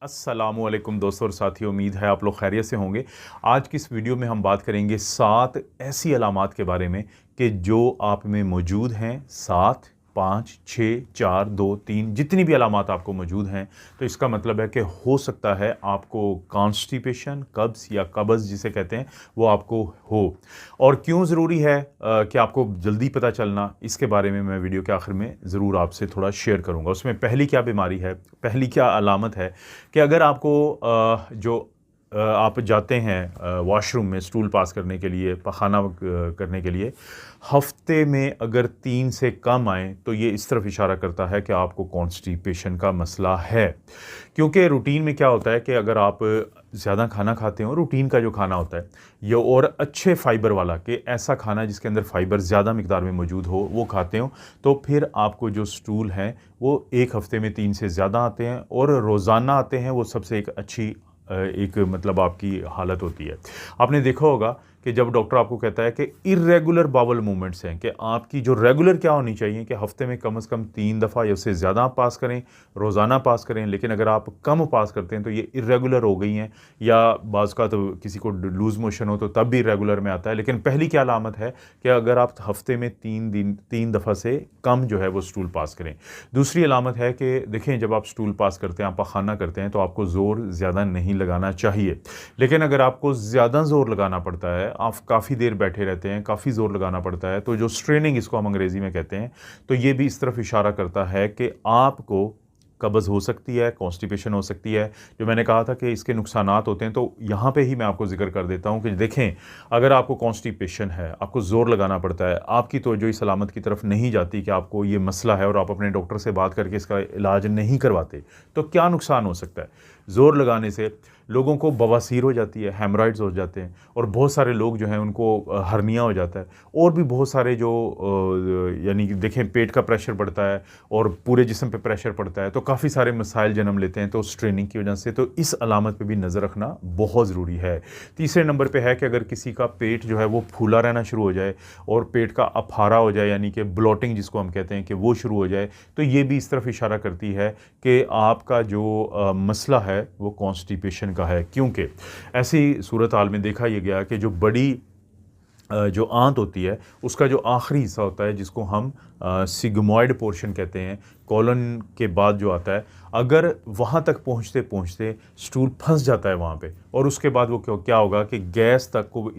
अस्सलामुअलैकुम दोस्तों और साथियों, उम्मीद है आप लोग खैरियत से होंगे। आज की इस वीडियो में हम बात करेंगे 7 ऐसी अलामात के बारे में कि जो आप में मौजूद हैं। 7, 5, 6, 4, 2, 3 जितनी भी अलामात आपको मौजूद हैं, तो इसका मतलब है कि हो सकता है आपको कॉन्स्टिपेशन, कब्ज़ या कब्ज़ जिसे कहते हैं, वो आपको हो। और क्यों ज़रूरी है कि आपको जल्दी पता चलना, इसके बारे में मैं वीडियो के आखिर में ज़रूर आपसे थोड़ा शेयर करूँगा। उसमें पहली क्या बीमारी है, पहली क्या अलामत है कि अगर आपको आप जाते हैं वॉशरूम में स्टूल पास करने के लिए, पखाना करने के लिए, हफ्ते में अगर 3 से कम आए, तो ये इस तरफ इशारा करता है कि आपको कॉन्स्टिपेशन का मसला है। क्योंकि रूटीन में क्या होता है कि अगर आप ज़्यादा खाना खाते हो, रूटीन का जो खाना होता है ये, और अच्छे फाइबर वाला, कि ऐसा खाना जिसके अंदर फाइबर ज़्यादा मिकदार में मौजूद हो, वो खाते हो, तो फिर आपको जो स्टूल हैं वो एक हफ्ते में 3 से ज़्यादा आते हैं, और रोज़ाना आते हैं। वो सबसे एक अच्छी एक मतलब आपकी हालत होती है। आपने देखा होगा कि जब डॉक्टर आपको कहता है कि इर्रेगुलर बाउल मूवमेंट्स हैं, कि आपकी जो रेगुलर क्या होनी चाहिए कि हफ्ते में कम से कम 3 दफ़ा या उससे ज़्यादा आप पास करें, रोज़ाना पास करें। लेकिन अगर आप कम पास करते हैं तो ये इर्रेगुलर हो गई हैं, या बाज़ का तो किसी को लूज़ मोशन हो तो तब भी रेगुलर में आता है। लेकिन पहली क्या अलामत है कि अगर आप हफ्ते में 3 दफ़ा से कम जो है वो स्टूल पास करें। दूसरी अलामत है कि देखें, जब आप स्टूल पास करते हैं, आप पखाना करते हैं, तो आपको ज़ोर ज़्यादा नहीं लगाना चाहिए। लेकिन अगर आपको ज़्यादा ज़ोर लगाना पड़ता है, आप काफ़ी देर बैठे रहते हैं, काफ़ी ज़ोर लगाना पड़ता है, तो जो स्ट्रेनिंग इसको हम अंग्रेज़ी में कहते हैं, तो ये भी इस तरफ इशारा करता है कि आपको कब्ज़ हो सकती है, कॉन्स्टिपेशन हो सकती है। जो मैंने कहा था कि इसके नुकसानात होते हैं, तो यहाँ पे ही मैं आपको ज़िक्र कर देता हूँ कि देखें, अगर आपको कॉन्स्टिपेशन है, आपको ज़ोर लगाना पड़ता है, आपकी तवज्जो इस अलामत की तरफ नहीं जाती कि आपको ये मसला है, और आप अपने डॉक्टर से बात करके इसका इलाज नहीं करवाते, तो क्या नुकसान हो सकता है? ज़ोर लगाने से लोगों को बवासीर हो जाती है, हेमराइड्स हो जाते हैं, और बहुत सारे लोग जो हैं उनको हर्निया हो जाता है, और भी बहुत सारे जो यानी कि देखें, पेट का प्रेशर बढ़ता है और पूरे जिस्म पे प्रेशर पड़ता है, तो काफ़ी सारे मसाइल जन्म लेते हैं, तो स्ट्रेनिंग की वजह से। तो इस अलामत पे भी नज़र रखना बहुत ज़रूरी है। तीसरे नंबर पे है कि अगर किसी का पेट जो है वो फूला रहना शुरू हो जाए, और पेट का अफारा हो जाए, यानी कि ब्लोटिंग जिसको हम कहते हैं, कि वो शुरू हो जाए, तो ये भी इस तरफ इशारा करती है कि आपका जो मसला है वो कॉन्स्टिपेशन का है। क्योंकि ऐसी सूरत हाल में देखा यह गया कि जो बड़ी जो आंत होती है, उसका जो आखिरी हिस्सा होता है, जिसको हम सिग्मॉइड पोर्शन कहते हैं, कॉलन के बाद जो आता है, अगर वहाँ तक पहुँचते पहुँचते स्टूल फंस जाता है वहाँ पे, और उसके बाद वो क्या होगा कि गैस तक को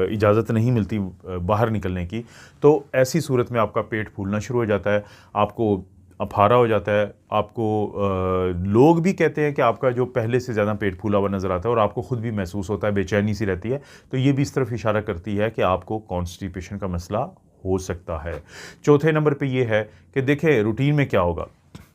इजाज़त नहीं मिलती बाहर निकलने की, तो ऐसी सूरत में आपका पेट फूलना शुरू हो जाता है, आपको अफारा हो जाता है, आपको लोग भी कहते हैं कि आपका जो पहले से ज़्यादा पेट फूला हुआ नज़र आता है, और आपको ख़ुद भी महसूस होता है, बेचैनी सी रहती है। तो ये भी इस तरफ इशारा करती है कि आपको कॉन्स्टिपेशन का मसला हो सकता है। चौथे नंबर पे ये है कि देखें, रूटीन में क्या होगा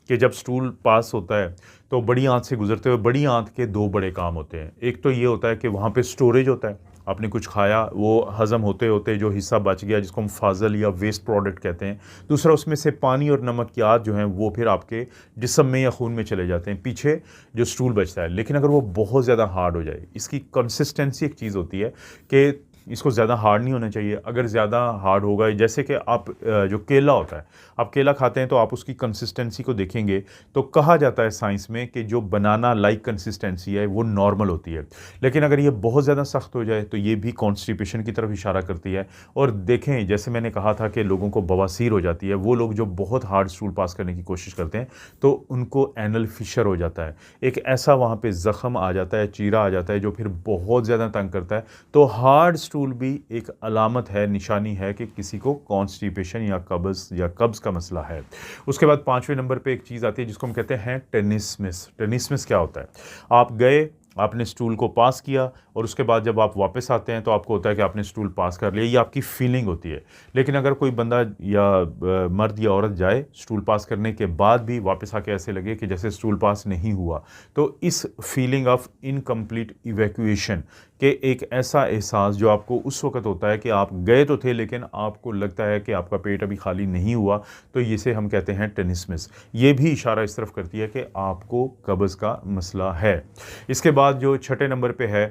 कि जब स्टूल पास होता है, तो बड़ी आंत से गुजरते हुए बड़ी आंत के 2 बड़े काम होते हैं। एक तो ये होता है कि वहाँ पे स्टोरेज होता है, आपने कुछ खाया, वो हज़म होते होते जो हिस्सा बच गया, जिसको हम फाजल या वेस्ट प्रोडक्ट कहते हैं। दूसरा, उसमें से पानी और नमकियात जो हैं वो फिर आपके जिस्म में या खून में चले जाते हैं, पीछे जो स्टूल बचता है। लेकिन अगर वो बहुत ज़्यादा हार्ड हो जाए, इसकी कंसिस्टेंसी एक चीज़ होती है कि इसको ज़्यादा हार्ड नहीं होना चाहिए। अगर ज़्यादा हार्ड होगा, जैसे कि आप जो केला होता है, आप केला खाते हैं तो आप उसकी कंसिस्टेंसी को देखेंगे, तो कहा जाता है साइंस में कि जो बनाना लाइक कंसिस्टेंसी है वो नॉर्मल होती है। लेकिन अगर ये बहुत ज़्यादा सख्त हो जाए, तो ये भी कॉन्स्टिपेशन की तरफ इशारा करती है। और देखें, जैसे मैंने कहा था कि लोगों को बवासीर हो जाती है, वो लोग जो बहुत हार्ड स्टूल पास करने की कोशिश करते हैं, तो उनको एनल फिशर हो जाता है, एक ऐसा वहाँ पे ज़ख़म आ जाता है, चीरा आ जाता है, जो फिर बहुत ज़्यादा तंग करता है। तो हार्ड स्टूल भी एक अलामत है, निशानी है कि किसी को कॉन्स्टिपेशन या कब्ज़ का मसला है। उसके बाद 5वें नंबर पे एक चीज़ आती है जिसको हम कहते हैं टेनिस्मस। टेनिस्मस क्या होता है? आप गए, आपने स्टूल को पास किया, और उसके बाद जब आप वापस आते हैं तो आपको होता है कि आपने स्टूल पास कर लिया, ये आपकी फीलिंग होती है। लेकिन अगर कोई बंदा या मर्द या औरत जाए, स्टूल पास करने के बाद भी वापस आके ऐसे लगे कि जैसे स्टूल पास नहीं हुआ, तो इस फीलिंग ऑफ इनकम्प्लीट इवैक्यूएशन के एक ऐसा एहसास जो आपको उस वक़्त होता है कि आप गए तो थे, लेकिन आपको लगता है कि आपका पेट अभी खाली नहीं हुआ, तो इसे हम कहते हैं टेनिस्मस। ये भी इशारा इस तरफ करती है कि आपको कब्ज़ का मसला है। इसके बाद जो छठे नंबर पे है,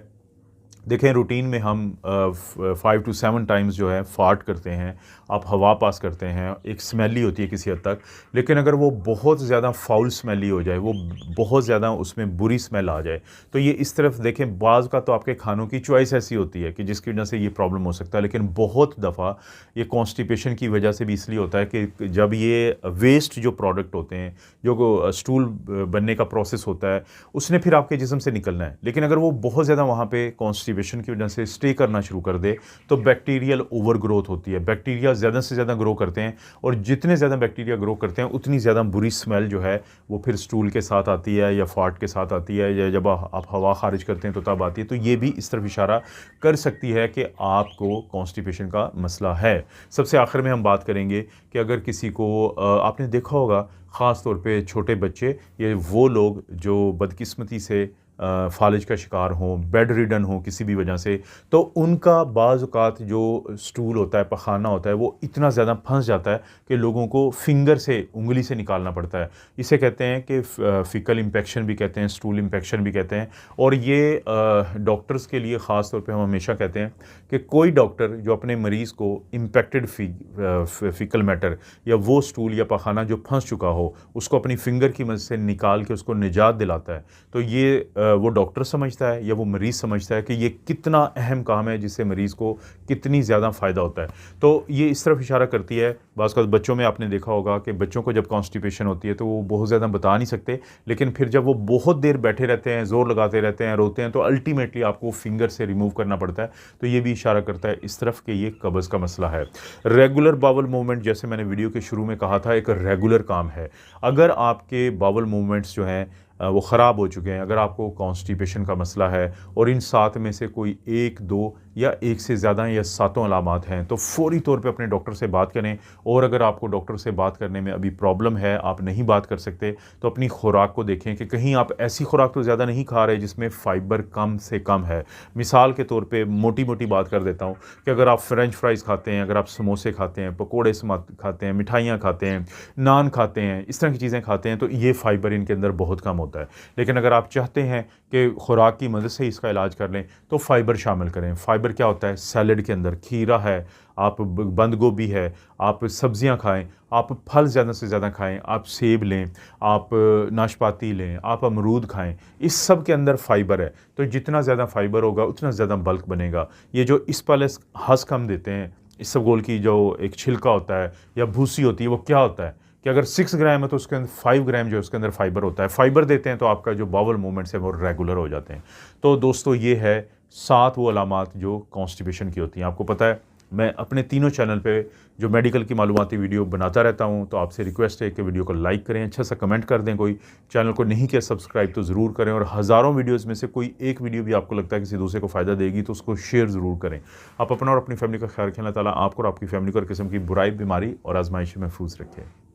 देखें रूटीन में हम 5 to 7 टाइम्स जो है फार्ट करते हैं, आप हवा पास करते हैं, एक स्मेली होती है किसी हद तक, लेकिन अगर वो बहुत ज़्यादा फाउल स्मेली हो जाए, वो बहुत ज़्यादा उसमें बुरी स्मेल आ जाए, तो ये इस तरफ देखें, बाज़ का तो आपके खानों की चॉइस ऐसी होती है कि जिसकी वजह से ये प्रॉब्लम हो सकता है, लेकिन बहुत दफ़ा ये कॉन्स्टिपेशन की वजह से भी इसलिए होता है कि जब ये वेस्ट जो प्रोडक्ट होते हैं, जो स्टूल बनने का प्रोसेस होता है, उसने फिर आपके जिस्म से निकलना है, लेकिन अगर वो बहुत ज़्यादा वहाँ पे कॉन्स्टिपेशन की वजह से स्टे करना शुरू कर दे तो बैक्टीरियल ओवर ग्रोथ होती है। बैक्टीरिया ज़्यादा से ज़्यादा ग्रो करते हैं और जितने ज़्यादा बैक्टीरिया ग्रो करते हैं उतनी ज़्यादा बुरी स्मेल जो है वो फिर स्टूल के साथ आती है या फार्ट के साथ आती है, या जब आप हवा खारिज करते हैं तो तब आती है। तो ये भी इस तरफ इशारा कर सकती है कि आपको कॉन्स्टिपेशन का मसला है। सबसे आखिर में हम बात करेंगे कि अगर किसी को आपने देखा होगा ख़ास तौर पे छोटे बच्चे, ये वो लोग जो बदकिस्मती से फालिज का शिकार हों, बेड रिडन हों किसी भी वजह से, तो उनका बाज़ औक़ात जो स्टूल होता है, पखाना होता है, वो इतना ज़्यादा फंस जाता है कि लोगों को फिंगर से, उंगली से निकालना पड़ता है। इसे कहते हैं कि फ़िकल इन्फेक्शन भी कहते हैं, स्टूल इन्फेक्शन भी कहते हैं। और ये डॉक्टर्स के लिए ख़ास तौर पे हम हमेशा कहते हैं कि कोई डॉक्टर जो अपने मरीज़ को इम्पेक्टेड फ़िकल मैटर या वो स्टूल या पखाना जो फंस चुका हो, उसको अपनी फिंगर की मदद से निकाल के उसको निजात दिलाता है, तो ये वो डॉक्टर समझता है या वो मरीज़ समझता है कि ये कितना अहम काम है जिससे मरीज़ को कितनी ज़्यादा फ़ायदा होता है। तो ये इस तरफ इशारा करती है। बाज़ का बच्चों में आपने देखा होगा कि बच्चों को जब कॉन्स्टिपेशन होती है तो वो बहुत ज़्यादा बता नहीं सकते, लेकिन फिर जब वो बहुत देर बैठे रहते हैं, ज़ोर लगाते रहते हैं, रोते हैं, तो अल्टीमेटली आपको फिंगर से रिमूव करना पड़ता है। तो ये भी इशारा करता है इस तरफ कि ये कब्ज़ का मसला है। रेगुलर बावल मूवमेंट, जैसे मैंने वीडियो के शुरू में कहा था, एक रेगुलर काम है। अगर आपके बावल मूवमेंट्स जो हैं वो ख़राब हो चुके हैं, अगर आपको कॉन्स्टिपेशन का मसला है और इन 7 में से कोई 1, 2 या 1 से ज़्यादा या 7 अलामात हैं, तो फ़ौरी तौर पे अपने डॉक्टर से बात करें। और अगर आपको डॉक्टर से बात करने में अभी प्रॉब्लम है, आप नहीं बात कर सकते, तो अपनी खुराक को देखें कि कहीं आप ऐसी खुराक तो ज़्यादा नहीं खा रहे जिसमें फ़ाइबर कम से कम है। मिसाल के तौर पे मोटी-मोटी बात कर देता हूँ कि अगर आप फ्रेंच फ्राइज़ खाते हैं, अगर आप समोसे खाते हैं, पकोड़े खाते हैं, मिठाइयाँ खाते हैं, नान खाते हैं, इस तरह की चीज़ें खाते हैं, तो ये फ़ाइबर इनके अंदर बहुत कम होता है। लेकिन अगर आप चाहते हैं कि खुराक की मदद से इसका इलाज कर लें, तो फ़ाइबर शामिल करें। फ़ाइबर क्या होता है? सैलड के अंदर खीरा है, आप बंद गोभी है, आप सब्ज़ियाँ खाएँ, आप फल ज़्यादा से ज़्यादा खाएँ, आप सेब लें, आप नाशपाती लें, आप अमरूद खाएँ, इस सब के अंदर फ़ाइबर है। तो जितना ज़्यादा फ़ाइबर होगा उतना ज़्यादा बल्क बनेगा। ये जो इस्पालस हस्क हम देते हैं, इसबगोल की जो एक छिलका होता है या भूसी होती है, वो क्या होता है कि अगर 6 ग्राम है तो उसके अंदर 5 ग्राम जो है उसके अंदर फ़ाइबर होता है। फ़ाइबर देते हैं तो आपका जो बावल मूवमेंट्स है वो रेगुलर हो जाते हैं। तो दोस्तों, ये है 7 वो अलामात जो कॉन्स्टिपेशन की होती हैं। आपको पता है मैं अपने तीनों चैनल पे जो मेडिकल की मालूमाती वीडियो बनाता रहता हूँ, तो आपसे रिक्वेस्ट है कि वीडियो को लाइक करें, अच्छा सा कमेंट कर दें। कोई चैनल को नहीं किया सब्सक्राइब तो ज़रूर करें, और हज़ारों वीडियोज़ में से कोई एक वीडियो भी आपको लगता है किसी दूसरे को फ़ायदा देगी तो उसको शेयर ज़रूर करें। आप अपना और अपनी फैमिली का ख्याल रखें। अल्लाह ताला आपको और आपकी फैमिली को हर किस्म की बुराई, बीमारी और आजमाइश में महफूज रखें।